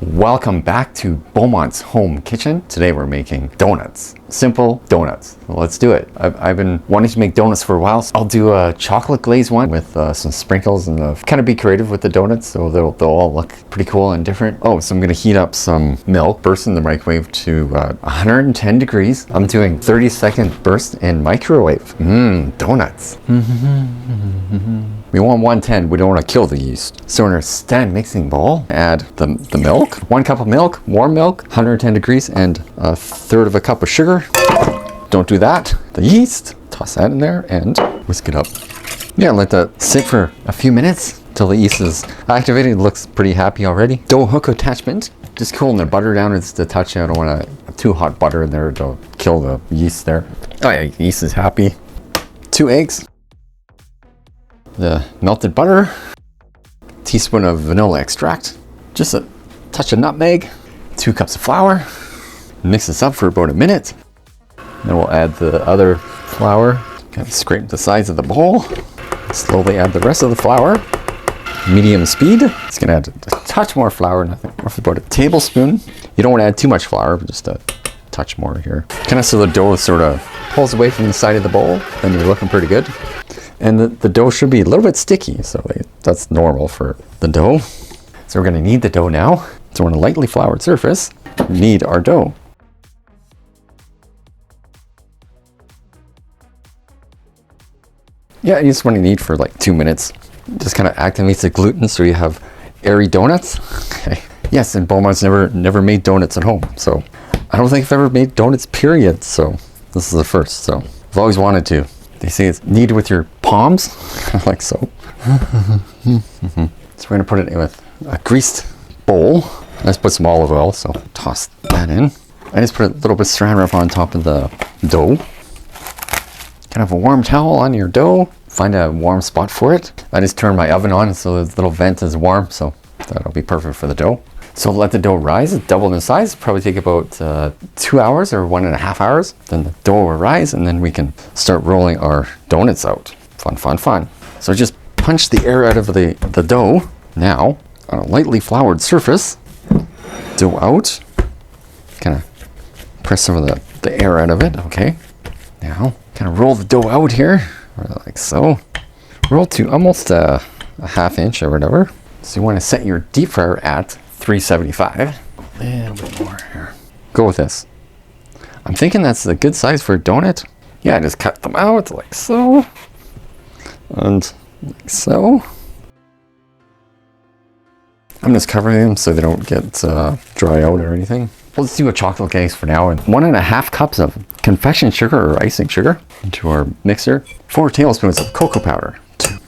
Welcome back to Beaumont's home kitchen. Today we're making donuts. Simple donuts. Well, let's do it. I've been wanting to make donuts for a while. So I'll do a chocolate glaze one with some sprinkles and kind of be creative with the donuts so they'll all look pretty cool and different. Oh, so I'm gonna heat up some milk, burst in the microwave to 110 degrees. I'm doing 30-second burst in microwave. Donuts. We want 110, we don't want to kill the yeast. So in our stand mixing bowl, add the milk, 1 cup of milk, warm milk, 110 degrees, and 1/3 of a cup of sugar. Don't do that. The yeast, toss that in there and whisk it up. Yeah, let that sit for a few minutes till the yeast is activated. It looks pretty happy already. Dough hook attachment, just cooling the butter down. It's the touch. I don't want too hot butter in there to kill the yeast there. Oh yeah, yeast is happy. 2 eggs. The melted butter, teaspoon of vanilla extract, just a touch of nutmeg, 2 cups of flour. Mix this up for about a minute. Then we'll add the other flour, kind of scrape the sides of the bowl. Slowly add the rest of the flour, medium speed. It's gonna add a touch more flour, nothing, roughly about a tablespoon. You don't want to add too much flour, but just a touch more here. Kind of so the dough sort of pulls away from the side of the bowl, then you're looking pretty good. And the dough should be a little bit sticky, so that's normal for the dough. So we're gonna knead the dough now. So on a lightly floured surface, knead our dough. Yeah, you just want to knead for like 2 minutes. Just kind of activates the gluten so you have airy donuts. Okay. Yes, and Beaumont's never made donuts at home, so I don't think I've ever made donuts, period. So this is the first, so I've always wanted to. They say it's knead with your palms, like so. So we're gonna put it in with a greased bowl. Let's put some olive oil, so toss that in. I just put a little bit of saran wrap on top of the dough. Kind of a warm towel on your dough. Find a warm spot for it. I just turned my oven on so the little vent is warm, so that'll be perfect for the dough. So let the dough rise, double in size, probably take about 2 hours or 1.5 hours. Then the dough will rise and then we can start rolling our donuts out. Fun, fun, fun. So just punch the air out of the dough. Now, on a lightly floured surface, dough out. Kind of press some of the air out of it, okay. Now, kind of roll the dough out here, like so. Roll to almost a 1/2 inch or whatever. So you want to set your deep fryer at 375. A little bit more here. Go with this. I'm thinking that's a good size for a donut. Yeah, just cut them out like so. And like so. I'm just covering them so they don't get dry out or anything. Let's do a chocolate glaze for now. And 1.5 cups of confection sugar or icing sugar into our mixer. 4 tablespoons of cocoa powder. 2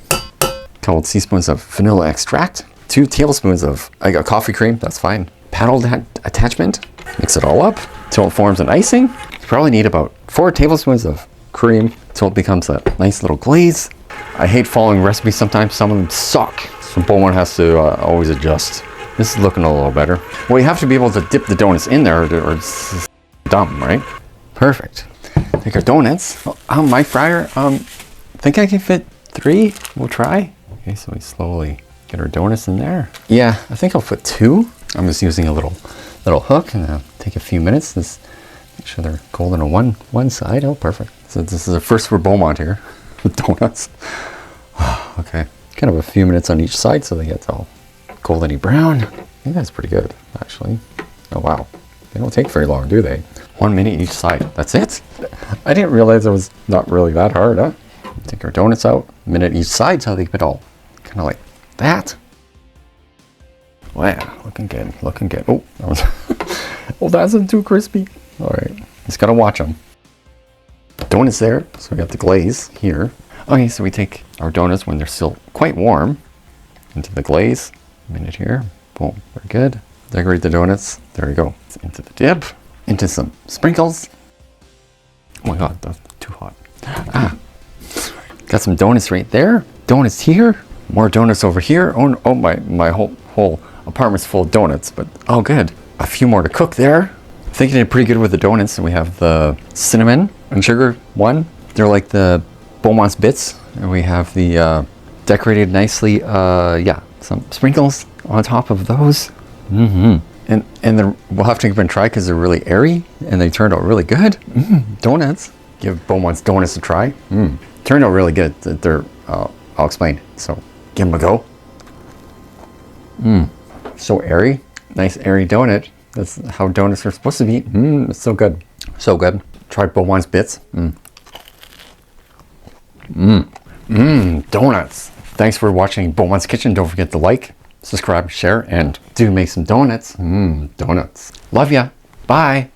couple teaspoons of vanilla extract. 2 tablespoons of coffee cream, that's fine. Paddle attachment, mix it all up till it forms an icing. You probably need about 4 tablespoons of cream till it becomes a nice little glaze. I hate following recipes sometimes, some of them suck. So Beaumont has to always adjust. This is looking a little better. Well, you have to be able to dip the donuts in there or it's dumb, right? Perfect. Take our donuts. Oh, my fryer, I think I can fit 3, we'll try. Okay, so we slowly get our donuts in there. Yeah, I think I'll put 2. I'm just using a little hook and take a few minutes. Just make sure they're golden on one side. Oh, perfect. So this is the first for Beaumont here with donuts. Okay, kind of a few minutes on each side so they get all goldeny brown. I think that's pretty good, actually. Oh wow, they don't take very long, do they? 1 minute each side. That's it. I didn't realize it was not really that hard, huh? Take our donuts out, minute each side so they get all kind of like that. Wow, looking good, looking good. Oh, that was oh, that's not too crispy. All right, just gotta watch them. Donuts there, so we got the glaze here. Okay, so we take our donuts when they're still quite warm into the glaze. A minute here, boom, very good. Decorate the donuts, there we go. Into the dip, into some sprinkles. Oh my God, that's too hot. Got some donuts right there. Donuts here. More donuts over here. Oh my whole apartment's full of donuts, but oh good. A few more to cook there. I think I did pretty good with the donuts. So we have the cinnamon and sugar one. They're like the Beaumont's bits. And we have the decorated nicely, yeah, some sprinkles on top of those. And we'll have to give them a try because they're really airy and they turned out really good. Donuts. Give Beaumont's donuts a try. Turned out really good. They're I'll explain. So give them a go. So airy. Nice airy donut. That's how donuts are supposed to be. It's so good. So good. Try Beaumont's bits. Donuts. Thanks for watching Beaumont's Kitchen. Don't forget to like, subscribe, share, and do make some donuts. Donuts. Love ya. Bye.